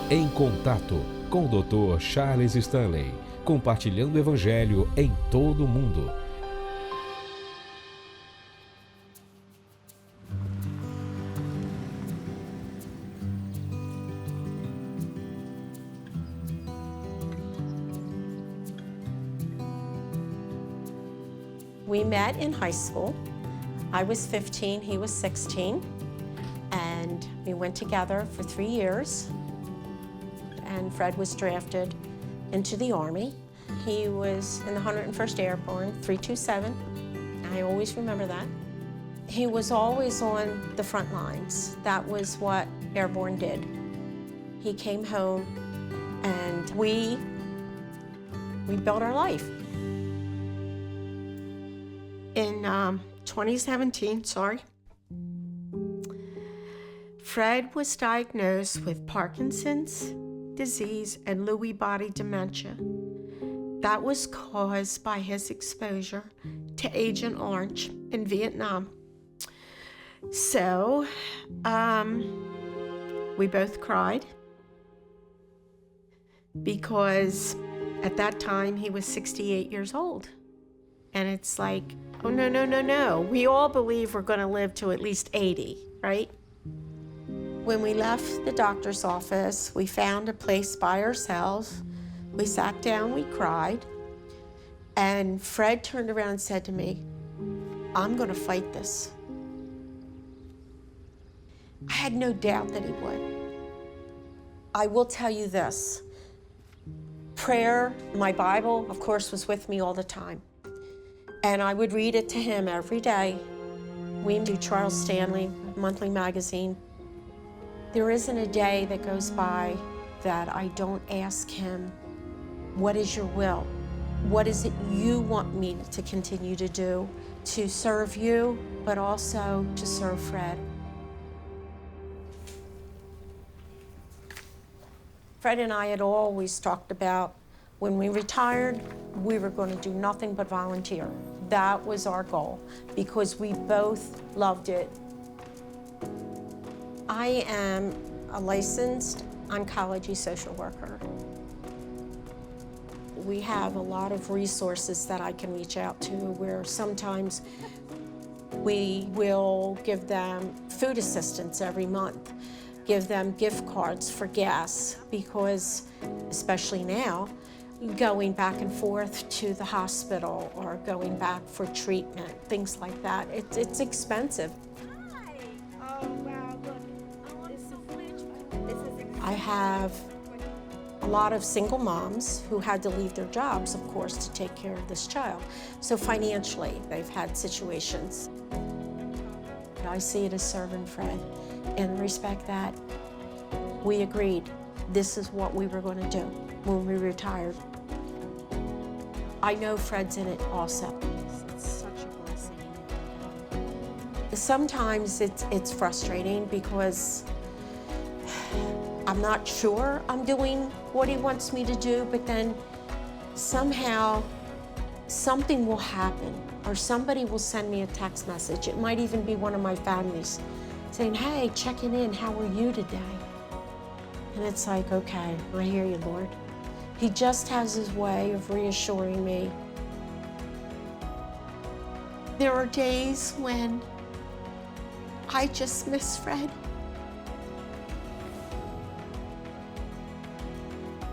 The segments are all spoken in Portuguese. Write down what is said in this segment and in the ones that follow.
Em Contato, com o Dr. Charles Stanley, compartilhando o Evangelho em todo o mundo. We met in high school. I was 15, he was 16, and we went together for 3 years. And Fred was drafted into the Army. He was in the 101st Airborne, 327. I always remember that. He was always on the front lines. That was what Airborne did. He came home and we built our life. In 2017, Fred was diagnosed with Parkinson's disease and Lewy body dementia. That was caused by his exposure to Agent Orange in Vietnam. So, we both cried because at that time he was 68 years old. And it's like, oh, no. We all believe we're going to live to at least 80, right? When we left the doctor's office, we found a place by ourselves. We sat down, we cried. And Fred turned around and said to me, I'm going to fight this. I had no doubt that he would. I will tell you this. Prayer, my Bible, of course, was with me all the time. And I would read it to him every day. We do Charles Stanley monthly magazine. There isn't a day that goes by that I don't ask him, what is your will? What is it you want me to continue to do to serve you, but also to serve Fred? Fred and I had always talked about when we retired, we were going to do nothing but volunteer. That was our goal because we both loved it. I am a licensed oncology social worker. We have a lot of resources that I can reach out to where sometimes we will give them food assistance every month, give them gift cards for gas because, especially now, going back and forth to the hospital or going back for treatment, things like that. It's expensive. Hi. Oh, wow, look. This is I have a lot of single moms who had to leave their jobs, of course, to take care of this child. So financially, they've had situations. I see it as serving Fred in the respect that we agreed this is what we were going to do when we retired. I know Fred's in it also. It's such a blessing. Sometimes it's frustrating because I'm not sure I'm doing what he wants me to do, but then somehow something will happen or somebody will send me a text message. It might even be one of my families saying, hey, checking in, how are you today? And it's like, okay, I hear you, Lord. He just has his way of reassuring me. There are days when I just miss Fred.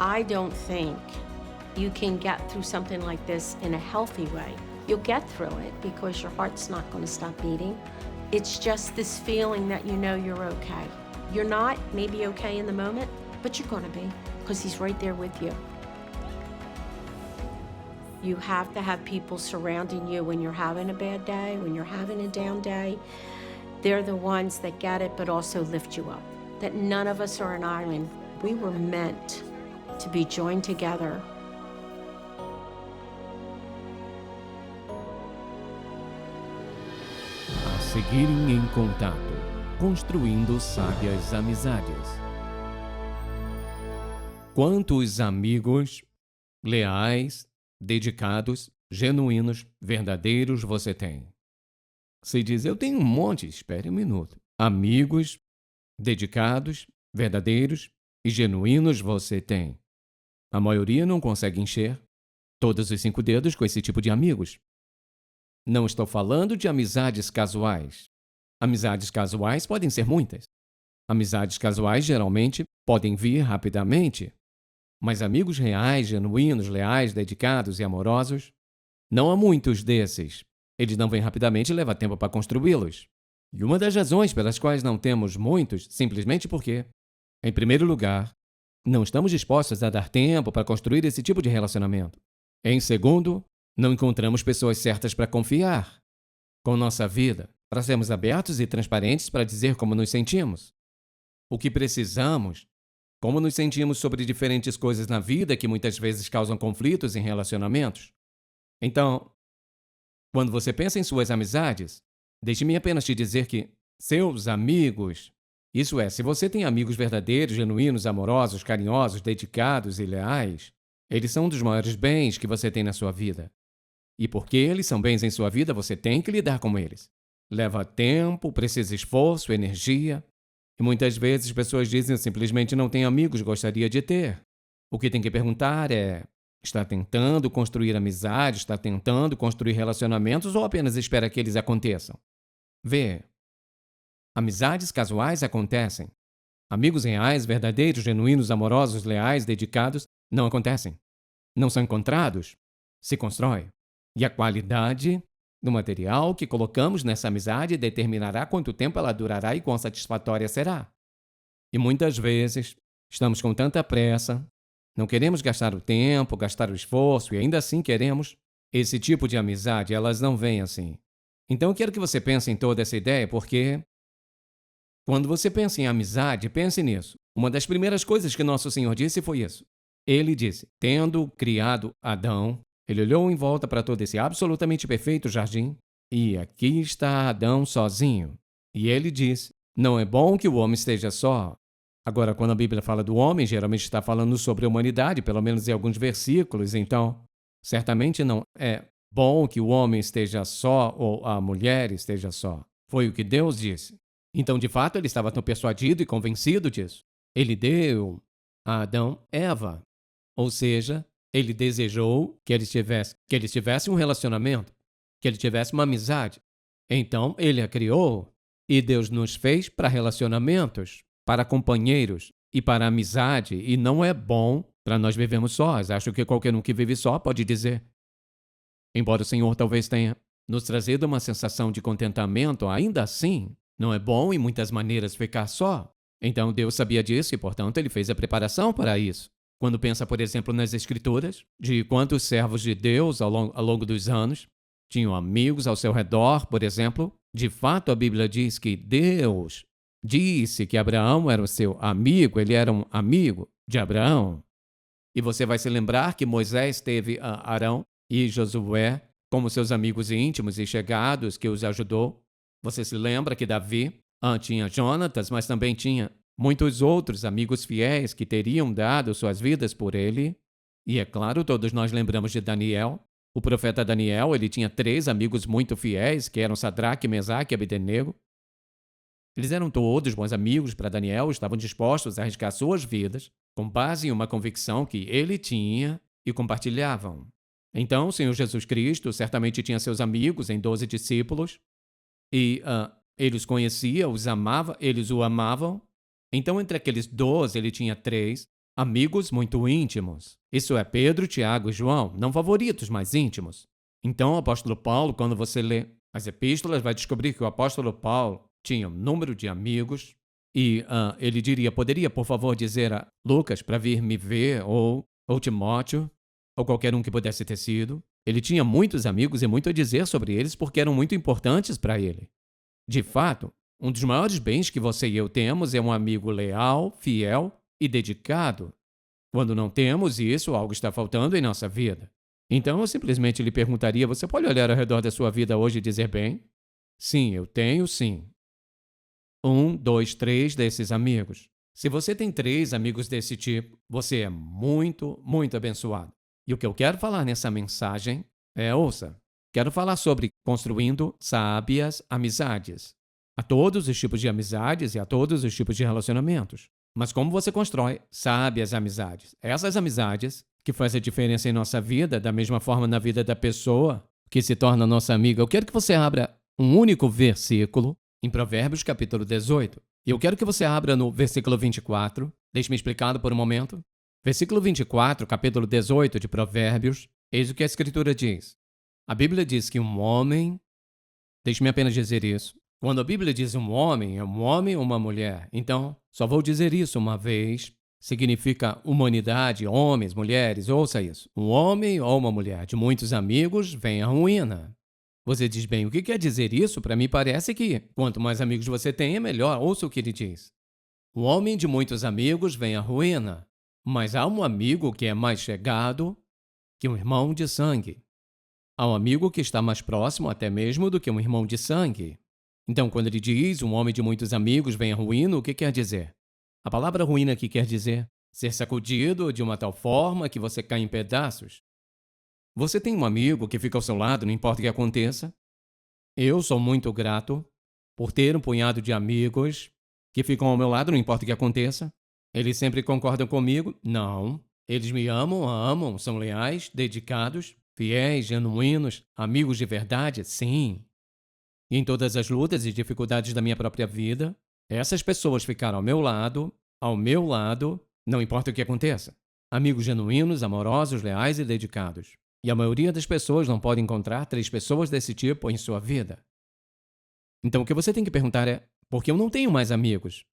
I don't think you can get through something like this in a healthy way. You'll get through it because your heart's not going to stop beating. It's just this feeling that you know you're okay. You're not maybe okay in the moment, but you're going to be because he's right there with you. You have to have people surrounding you when you're having a bad day, when you're having a down day. They're the ones that get it, but also lift you up. That none of us are an island. We were meant to be joined together. A seguirem em contato, construindo sábias amizades. Quantos amigos leais, dedicados, genuínos, verdadeiros você tem? Se diz, eu tenho um monte, espere um minuto. Amigos dedicados, verdadeiros, e genuínos você tem? A maioria não consegue encher todos os 5 dedos com esse tipo de amigos. Não estou falando de amizades casuais. Amizades casuais podem ser muitas. Amizades casuais geralmente podem vir rapidamente. Mas amigos reais, genuínos, leais, dedicados e amorosos, não há muitos desses. Eles não vêm rapidamente e leva tempo para construí-los. E uma das razões pelas quais não temos muitos, simplesmente porque, em primeiro lugar, não estamos dispostos a dar tempo para construir esse tipo de relacionamento. Em segundo, não encontramos pessoas certas para confiar com nossa vida, para sermos abertos e transparentes para dizer como nos sentimos. O que precisamos, como nos sentimos sobre diferentes coisas na vida que muitas vezes causam conflitos em relacionamentos. Então, quando você pensa em suas amizades, deixe-me apenas te dizer que seus amigos, isso é, se você tem amigos verdadeiros, genuínos, amorosos, carinhosos, dedicados e leais, eles são um dos maiores bens que você tem na sua vida. E porque eles são bens em sua vida, você tem que lidar com eles. Leva tempo, precisa esforço, energia. E muitas vezes pessoas dizem simplesmente não tenho amigos, gostaria de ter. O que tem que perguntar é, está tentando construir amizade, está tentando construir relacionamentos ou apenas espera que eles aconteçam? Vê, amizades casuais acontecem. Amigos reais, verdadeiros, genuínos, amorosos, leais, dedicados, não acontecem. Não são encontrados, se constrói. E a qualidade do material que colocamos nessa amizade determinará quanto tempo ela durará e quão satisfatória será. E muitas vezes estamos com tanta pressa, não queremos gastar o tempo, gastar o esforço e ainda assim queremos esse tipo de amizade, elas não vêm assim. Então eu quero que você pense em toda essa ideia porque quando você pensa em amizade, pense nisso. Uma das primeiras coisas que nosso Senhor disse foi isso. Ele disse, tendo criado Adão, ele olhou em volta para todo esse absolutamente perfeito jardim, e aqui está Adão sozinho. E ele disse, não é bom que o homem esteja só. Agora, quando a Bíblia fala do homem, geralmente está falando sobre a humanidade, pelo menos em alguns versículos, então, certamente não é bom que o homem esteja só ou a mulher esteja só. Foi o que Deus disse. Então, de fato, ele estava tão persuadido e convencido disso. Ele deu a Adão Eva. Ou seja, ele desejou que eles tivessem um relacionamento, que ele tivesse uma amizade. Então, ele a criou. E Deus nos fez para relacionamentos, para companheiros e para amizade. E não é bom para nós vivermos sós. Acho que qualquer um que vive só pode dizer. Embora o Senhor talvez tenha nos trazido uma sensação de contentamento, ainda assim, não é bom em muitas maneiras ficar só. Então Deus sabia disso e, portanto, ele fez a preparação para isso. Quando pensa, por exemplo, nas Escrituras, de quantos servos de Deus ao longo dos anos tinham amigos ao seu redor, por exemplo, de fato a Bíblia diz que Deus disse que Abraão era o seu amigo, ele era um amigo de Abraão. E você vai se lembrar que Moisés teve Arão e Josué como seus amigos íntimos e chegados que os ajudou. Você se lembra que Davi tinha Jonatas, mas também tinha muitos outros amigos fiéis que teriam dado suas vidas por ele. E é claro, todos nós lembramos de Daniel. O profeta Daniel, ele tinha 3 amigos muito fiéis, que eram Sadraque, Mesaque e Abednego. Eles eram todos bons amigos para Daniel, estavam dispostos a arriscar suas vidas, com base em uma convicção que ele tinha e compartilhavam. Então, o Senhor Jesus Cristo certamente tinha seus amigos em 12 discípulos, e ele os conhecia, os amava, eles o amavam. Então, entre aqueles 12, ele tinha 3 amigos muito íntimos. Isso é Pedro, Tiago e João, não favoritos, mas íntimos. Então, o apóstolo Paulo, quando você lê as epístolas, vai descobrir que o apóstolo Paulo tinha um número de amigos e ele poderia, por favor, dizer a Lucas para vir me ver, ou Timóteo, ou qualquer um que pudesse ter sido. Ele tinha muitos amigos e muito a dizer sobre eles porque eram muito importantes para ele. De fato, um dos maiores bens que você e eu temos é um amigo leal, fiel e dedicado. Quando não temos isso, algo está faltando em nossa vida. Então eu simplesmente lhe perguntaria, você pode olhar ao redor da sua vida hoje e dizer, bem, sim, eu tenho sim. 1, 2, 3 desses amigos. Se você tem 3 amigos desse tipo, você é muito, muito abençoado. E o que eu quero falar nessa mensagem ouça, quero falar sobre construindo sábias amizades. A todos os tipos de amizades e a todos os tipos de relacionamentos. mas como você constrói sábias amizades. Essas amizades que fazem a diferença em nossa vida, da mesma forma na vida da pessoa que se torna nossa amiga. Eu quero que você abra um único versículo em Provérbios capítulo 18. E eu quero que você abra no versículo 24. Deixe-me explicar por um momento. Versículo 24, capítulo 18 de Provérbios. Eis o que a Escritura diz. A Bíblia diz que um homem... Deixe-me apenas dizer isso. Quando a Bíblia diz um homem, é um homem ou uma mulher. Então, só vou dizer isso uma vez. Significa humanidade, homens, mulheres. Ouça isso. Um homem ou uma mulher de muitos amigos vem a ruína. Você diz, bem, o que quer dizer isso? Para mim parece que quanto mais amigos você tem, é melhor. Ouça o que ele diz. Um homem de muitos amigos vem a ruína. Mas há um amigo que é mais chegado que um irmão de sangue. Há um amigo que está mais próximo até mesmo do que um irmão de sangue. Então, quando ele diz um homem de muitos amigos vem a ruína, o que quer dizer? A palavra ruína aqui quer dizer ser sacudido de uma tal forma que você cai em pedaços. Você tem um amigo que fica ao seu lado, não importa o que aconteça? Eu sou muito grato por ter um punhado de amigos que ficam ao meu lado, não importa o que aconteça. Eles sempre concordam comigo? Não. Eles me amam, são leais, dedicados, fiéis, genuínos, amigos de verdade? Sim. E em todas as lutas e dificuldades da minha própria vida, essas pessoas ficaram ao meu lado, não importa o que aconteça. Amigos genuínos, amorosos, leais e dedicados. E a maioria das pessoas não pode encontrar 3 pessoas desse tipo em sua vida. Então o que você tem que perguntar é, por que eu não tenho mais amigos?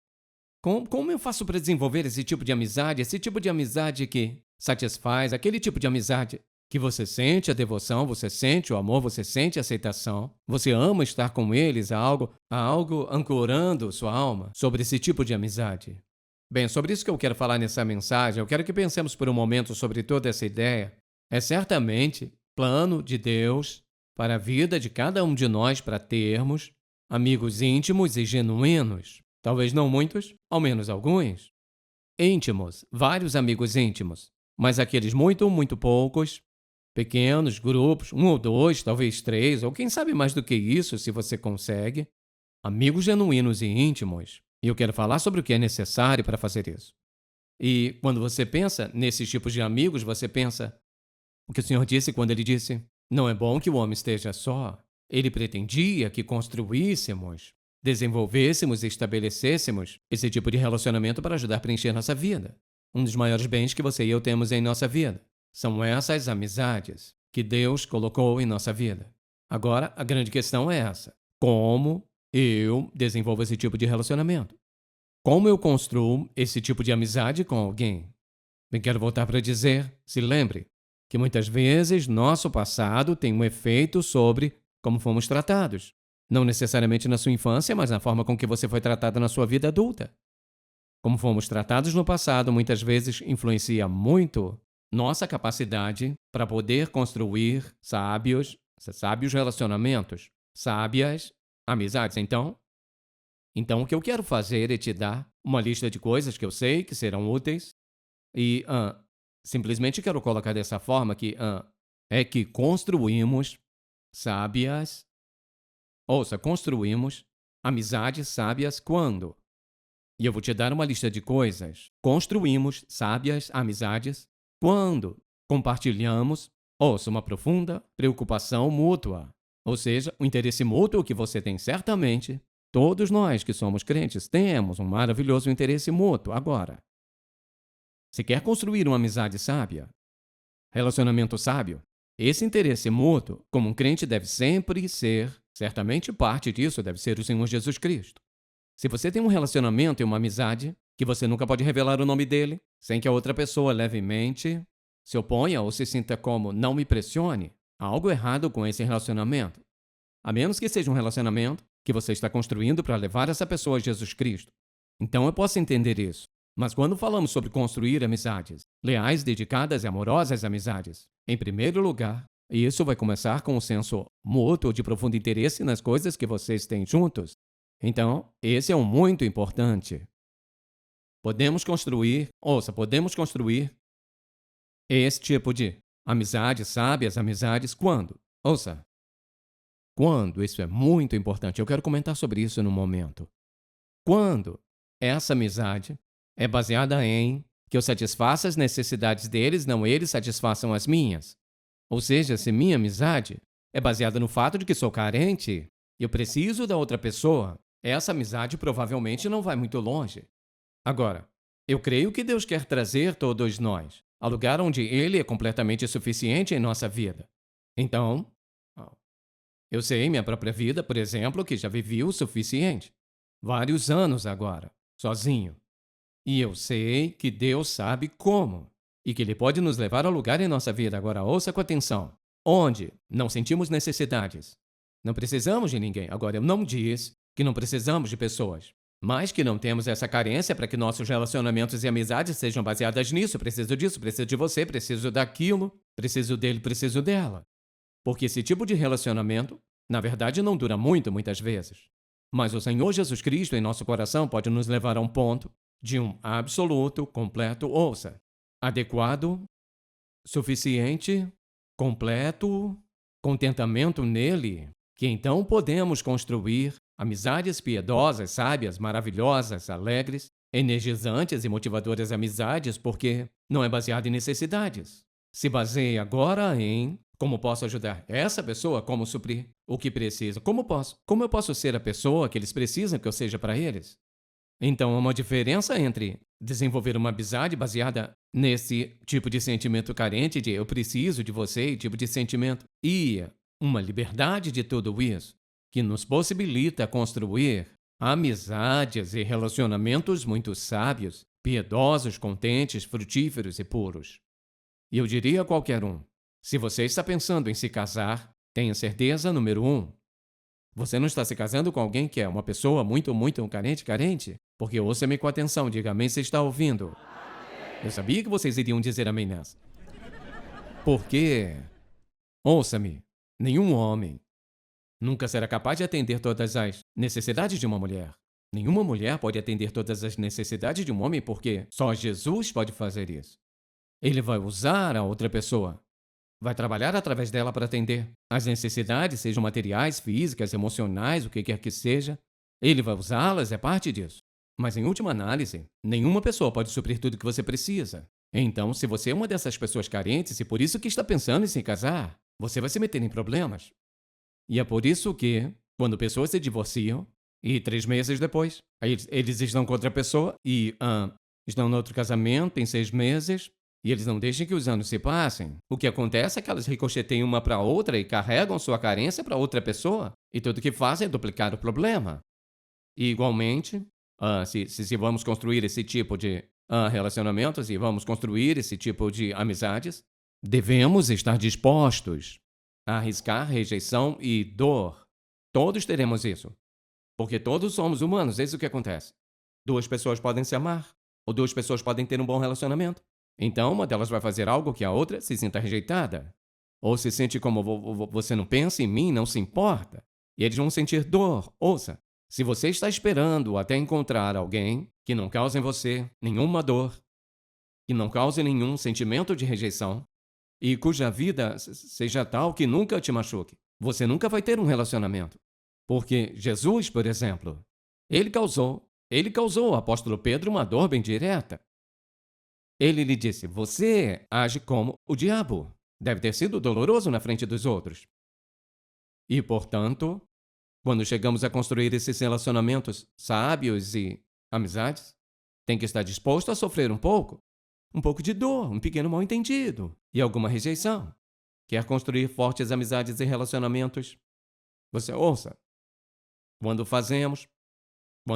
Como eu faço para desenvolver esse tipo de amizade que satisfaz, aquele tipo de amizade que você sente a devoção, você sente o amor, você sente a aceitação, você ama estar com eles, há algo ancorando sua alma sobre esse tipo de amizade. Bem, sobre isso que eu quero falar nessa mensagem, eu quero que pensemos por um momento sobre toda essa ideia. É certamente plano de Deus para a vida de cada um de nós para termos amigos íntimos e genuínos. Talvez não muitos, ao menos alguns. Íntimos, vários amigos íntimos, mas aqueles muito poucos, pequenos grupos, 1 ou 2, talvez 3, ou quem sabe mais do que isso, se você consegue. Amigos genuínos e íntimos. E eu quero falar sobre o que é necessário para fazer isso. E quando você pensa nesses tipos de amigos, você pensa o que o Senhor disse quando ele disse, não é bom que o homem esteja só. Ele pretendia que construíssemos, desenvolvêssemos e estabelecêssemos esse tipo de relacionamento para ajudar a preencher nossa vida. Um dos maiores bens que você e eu temos em nossa vida são essas amizades que Deus colocou em nossa vida. Agora, a grande questão é essa. Como eu desenvolvo esse tipo de relacionamento? Como eu construo esse tipo de amizade com alguém? Bem, quero voltar para dizer, se lembre, que muitas vezes nosso passado tem um efeito sobre como fomos tratados. Não necessariamente na sua infância, mas na forma com que você foi tratado na sua vida adulta. Como fomos tratados no passado, muitas vezes influencia muito nossa capacidade para poder construir sábios relacionamentos, sábias amizades. Então, o que eu quero fazer é te dar uma lista de coisas que eu sei que serão úteis e simplesmente quero colocar dessa forma que é que construímos sábias. Ouça, construímos amizades sábias quando? E eu vou te dar uma lista de coisas. Construímos sábias amizades quando compartilhamos, uma profunda preocupação mútua. Ou seja, o interesse mútuo que você tem certamente. Todos nós que somos crentes temos um maravilhoso interesse mútuo. Agora, se quer construir uma amizade sábia, relacionamento sábio, esse interesse mútuo, como um crente, deve sempre ser, certamente parte disso deve ser o Senhor Jesus Cristo. Se você tem um relacionamento e uma amizade, que você nunca pode revelar o nome dele, sem que a outra pessoa levemente se oponha ou se sinta como não me pressione, há algo errado com esse relacionamento. A menos que seja um relacionamento que você está construindo para levar essa pessoa a Jesus Cristo. Então eu posso entender isso. Mas quando falamos sobre construir amizades, leais, dedicadas e amorosas amizades, em primeiro lugar, isso vai começar com um senso mútuo de profundo interesse nas coisas que vocês têm juntos. Então, esse é um muito importante. Podemos construir esse tipo de amizades, sábias amizades, quando? Quando? Isso é muito importante. Eu quero comentar sobre isso no momento. Quando essa amizade é baseada em que eu satisfaça as necessidades deles, não eles satisfaçam as minhas. Ou seja, se minha amizade é baseada no fato de que sou carente, eu preciso da outra pessoa, essa amizade provavelmente não vai muito longe. Agora, eu creio que Deus quer trazer todos nós ao lugar onde Ele é completamente suficiente em nossa vida. Então, eu sei em minha própria vida, por exemplo, que já vivi o suficiente. Vários anos agora, sozinho. E eu sei que Deus sabe como. E que Ele pode nos levar ao lugar em nossa vida. Agora, ouça com atenção. Onde não sentimos necessidades. Não precisamos de ninguém. Agora, eu não disse que não precisamos de pessoas. Mas que não temos essa carência para que nossos relacionamentos e amizades sejam baseadas nisso. Preciso disso, preciso de você, preciso daquilo, preciso dele, preciso dela. Porque esse tipo de relacionamento, na verdade, não dura muito, muitas vezes. Mas o Senhor Jesus Cristo em nosso coração pode nos levar a um ponto de um absoluto, completo, ouça, adequado, suficiente, completo, contentamento nele, que então podemos construir amizades piedosas, sábias, maravilhosas, alegres, energizantes e motivadoras amizades, porque não é baseado em necessidades. Se baseia agora em como posso ajudar essa pessoa, como suprir o que precisa, como eu posso ser a pessoa que eles precisam que eu seja para eles. Então, há uma diferença entre desenvolver uma amizade baseada nesse tipo de sentimento carente de eu preciso de você, tipo de sentimento, e uma liberdade de tudo isso, que nos possibilita construir amizades e relacionamentos muito sábios, piedosos, contentes, frutíferos e puros. E eu diria a qualquer um, se você está pensando em se casar, tenha certeza, número 1, você não está se casando com alguém que é uma pessoa muito carente? Porque ouça-me com atenção, diga amém se está ouvindo. Eu sabia que vocês iriam dizer amém nessa. Porque, ouça-me, nenhum homem nunca será capaz de atender todas as necessidades de uma mulher. Nenhuma mulher pode atender todas as necessidades de um homem porque só Jesus pode fazer isso. Ele vai usar a outra pessoa. Vai trabalhar através dela para atender as necessidades, sejam materiais, físicas, emocionais, o que quer que seja. Ele vai usá-las, é parte disso. Mas, em última análise, nenhuma pessoa pode suprir tudo que você precisa. Então, se você é uma dessas pessoas carentes e por isso que está pensando em se casar, você vai se meter em problemas. E é por isso que, quando pessoas se divorciam, e 3 meses depois, aí eles estão com outra pessoa e estão no outro casamento em 6 meses, e eles não deixam que os anos se passem. O que acontece é que elas ricocheteiam uma para outra e carregam sua carência para outra pessoa. E tudo que fazem é duplicar o problema. E, igualmente, se vamos construir esse tipo de relacionamentos e vamos construir esse tipo de amizades, devemos estar dispostos a arriscar rejeição e dor. Todos teremos isso. Porque todos somos humanos, é isso que acontece. 2 pessoas podem se amar, ou 2 pessoas podem ter um bom relacionamento. Então, uma delas vai fazer algo que a outra se sinta rejeitada. Ou se sente como você não pensa em mim, não se importa. E eles vão sentir dor. Ouça, se você está esperando até encontrar alguém que não cause em você nenhuma dor, que não cause nenhum sentimento de rejeição, e cuja vida seja tal que nunca te machuque, você nunca vai ter um relacionamento. Porque Jesus, por exemplo, ele causou ao apóstolo Pedro uma dor bem direta. Ele lhe disse, você age como o diabo. Deve ter sido doloroso na frente dos outros. E, portanto, quando chegamos a construir esses relacionamentos sábios e amizades, tem que estar disposto a sofrer um pouco de dor, um pequeno mal-entendido e alguma rejeição. Quer construir fortes amizades e relacionamentos? Você ouça. Quando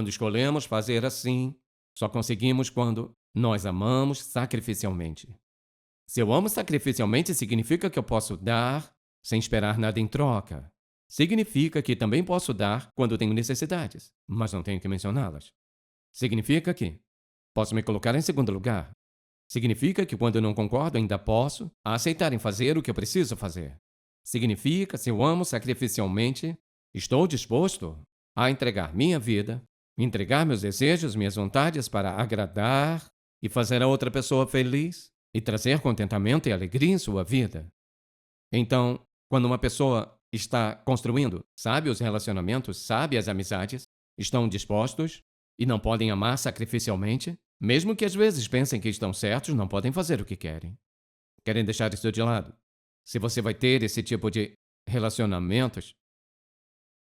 escolhemos fazer assim, só conseguimos quando nós amamos sacrificialmente. Se eu amo sacrificialmente, significa que eu posso dar sem esperar nada em troca. Significa que também posso dar quando tenho necessidades, mas não tenho que mencioná-las. Significa que posso me colocar em segundo lugar. Significa que quando eu não concordo, ainda posso aceitar em fazer o que eu preciso fazer. Significa, se eu amo sacrificialmente, estou disposto a entregar minha vida, entregar meus desejos, minhas vontades para agradar e fazer a outra pessoa feliz e trazer contentamento e alegria em sua vida. Então, quando uma pessoa está construindo sábios relacionamentos, sábias amizades, estão dispostos e não podem amar sacrificialmente, Mesmo que às vezes pensem que estão certos, não podem fazer o que querem. Querem deixar isso de lado. Se você vai ter esse tipo de relacionamentos,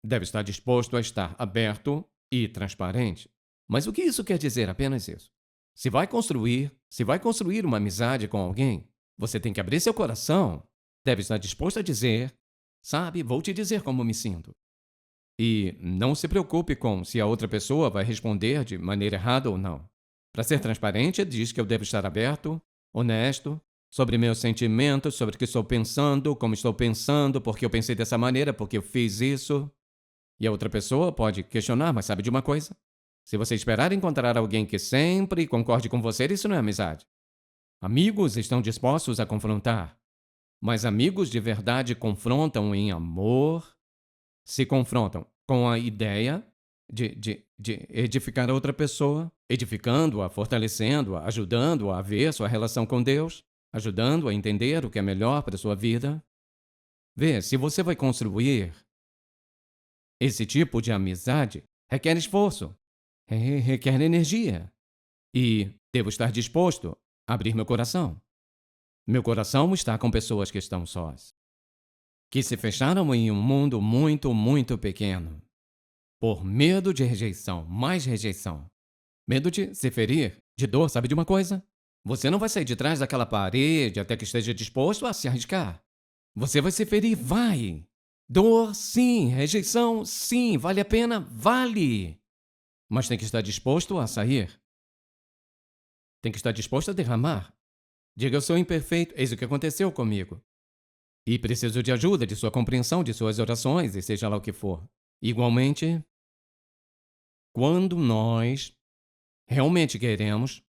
deve estar disposto a estar aberto e transparente. Mas o que isso quer dizer? Apenas isso. Se vai construir uma amizade com alguém, você tem que abrir seu coração. Deve estar disposto a dizer, sabe, vou te dizer como me sinto. E não se preocupe com se a outra pessoa vai responder de maneira errada ou não. Para ser transparente, diz que eu devo estar aberto, honesto, sobre meus sentimentos, sobre o que estou pensando, como estou pensando, porque eu pensei dessa maneira, porque eu fiz isso. E a outra pessoa pode questionar, mas sabe de uma coisa? Se você esperar encontrar alguém que sempre concorde com você, isso não é amizade. Amigos estão dispostos a confrontar, mas amigos de verdade confrontam em amor, se confrontam com a ideia de edificar a outra pessoa, edificando-a, fortalecendo-a, ajudando-a a ver sua relação com Deus, ajudando-a a entender o que é melhor para a sua vida. Vê, se você vai construir esse tipo de amizade, requer esforço, requer energia. E devo estar disposto a abrir meu coração. Meu coração está com pessoas que estão sós, que se fecharam em um mundo muito, muito pequeno, por medo de rejeição, mais rejeição. Medo de se ferir, de dor, sabe de uma coisa? Você não vai sair de trás daquela parede até que esteja disposto a se arriscar. Você vai se ferir, vai! Dor, sim. Rejeição, sim. Vale a pena? Vale! Mas tem que estar disposto a sair. Tem que estar disposto a derramar. Diga, eu sou imperfeito, eis o que aconteceu comigo. E preciso de ajuda, de sua compreensão, de suas orações, e seja lá o que for. Igualmente, quando nós realmente queremos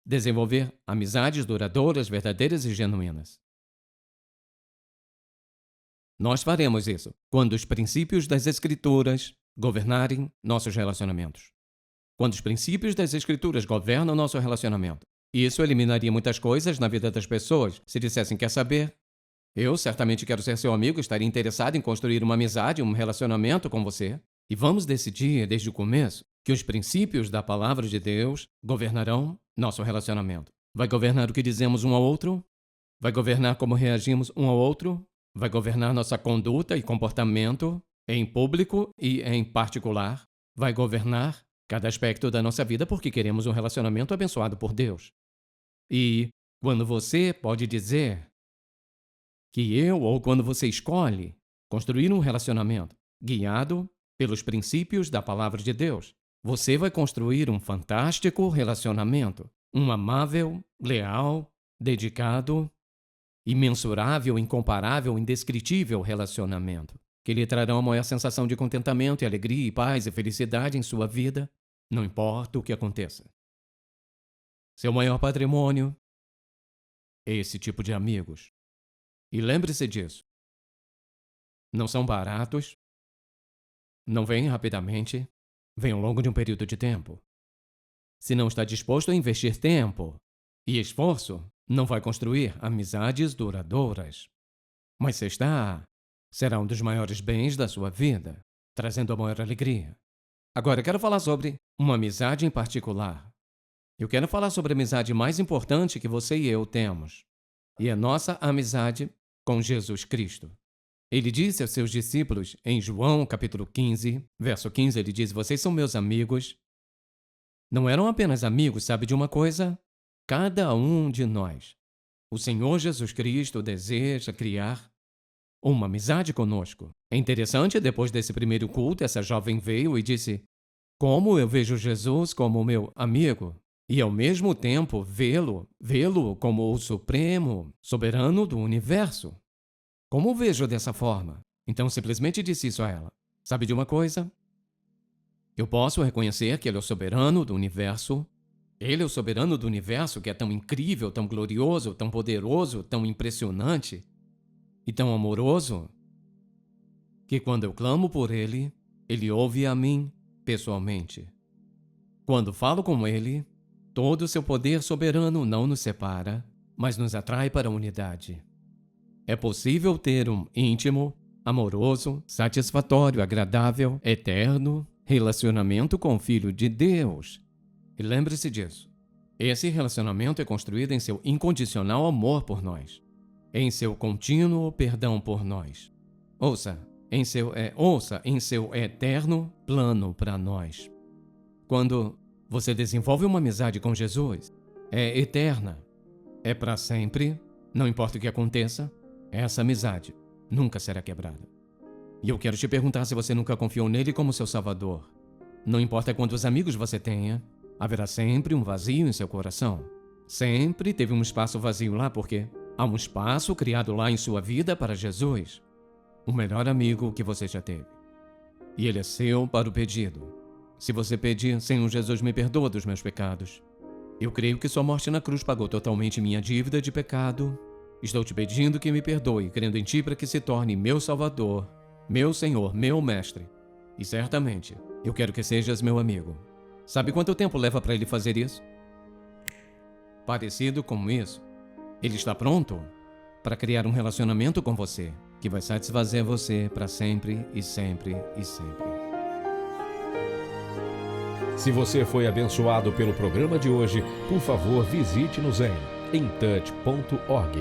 desenvolver amizades duradouras, verdadeiras e genuínas, nós faremos isso quando os princípios das Escrituras governarem nossos relacionamentos. Quando os princípios das Escrituras governam nosso relacionamento. Isso eliminaria muitas coisas na vida das pessoas se dissessem, quer saber? Eu certamente quero ser seu amigo, estaria interessado em construir uma amizade, um relacionamento com você. E vamos decidir desde o começo que os princípios da palavra de Deus governarão nosso relacionamento. Vai governar o que dizemos um ao outro? Vai governar como reagimos um ao outro? Vai governar nossa conduta e comportamento em público e em particular? Vai governar cada aspecto da nossa vida porque queremos um relacionamento abençoado por Deus. E quando você pode dizer que ou quando você escolhe construir um relacionamento guiado pelos princípios da palavra de Deus, você vai construir um fantástico relacionamento, um amável, leal, dedicado, imensurável, incomparável, indescritível relacionamento, que lhe trará uma maior sensação de contentamento e alegria e paz e felicidade em sua vida, não importa o que aconteça. Seu maior patrimônio é esse tipo de amigos. E lembre-se disso. Não são baratos, não vêm rapidamente, vêm ao longo de um período de tempo. Se não está disposto a investir tempo e esforço, não vai construir amizades duradouras. Mas se está, será um dos maiores bens da sua vida, trazendo a maior alegria. Agora, eu quero falar sobre uma amizade em particular. Eu quero falar sobre a amizade mais importante que você e eu temos. E a nossa amizade com Jesus Cristo. Ele disse aos seus discípulos, em João capítulo 15, verso 15, ele diz, vocês são meus amigos. Não eram apenas amigos, sabe de uma coisa? Cada um de nós. O Senhor Jesus Cristo deseja criar uma amizade conosco. É interessante, depois desse primeiro culto, essa jovem veio e disse, como eu vejo Jesus como meu amigo, e ao mesmo tempo vê-lo como o supremo, soberano do universo. Como vejo dessa forma? Então simplesmente disse isso a ela. Sabe de uma coisa? Eu posso reconhecer que Ele é o soberano do universo. Ele é o soberano do universo que é tão incrível, tão glorioso, tão poderoso, tão impressionante e tão amoroso, que quando eu clamo por Ele, Ele ouve a mim pessoalmente. Quando falo com Ele, todo o seu poder soberano não nos separa, mas nos atrai para a unidade. É possível ter um íntimo, amoroso, satisfatório, agradável, eterno relacionamento com o Filho de Deus. E lembre-se disso. Esse relacionamento é construído em seu incondicional amor por nós, em seu contínuo perdão por nós. Ouça em seu eterno plano para nós. Quando você desenvolve uma amizade com Jesus, é eterna, é para sempre, não importa o que aconteça, essa amizade nunca será quebrada. E eu quero te perguntar se você nunca confiou nele como seu Salvador. Não importa quantos amigos você tenha, haverá sempre um vazio em seu coração. Sempre teve um espaço vazio lá porque há um espaço criado lá em sua vida para Jesus, o melhor amigo que você já teve. E ele é seu para o pedido. Se você pedir, Senhor Jesus, me perdoa dos meus pecados. Eu creio que sua morte na cruz pagou totalmente minha dívida de pecado. Estou te pedindo que me perdoe, crendo em ti para que se torne meu Salvador, meu Senhor, meu Mestre. E certamente, eu quero que sejas meu amigo. Sabe quanto tempo leva para ele fazer isso? Parecido com isso, ele está pronto para criar um relacionamento com você, que vai satisfazer você para sempre e sempre e sempre. Se você foi abençoado pelo programa de hoje, por favor, visite-nos em intouch.org.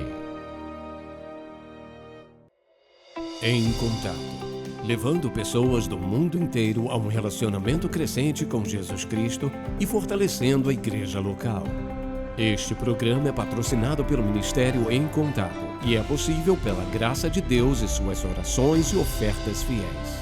Em Contato, levando pessoas do mundo inteiro a um relacionamento crescente com Jesus Cristo e fortalecendo a igreja local. Este programa é patrocinado pelo Ministério Em Contato e é possível pela graça de Deus e suas orações e ofertas fiéis.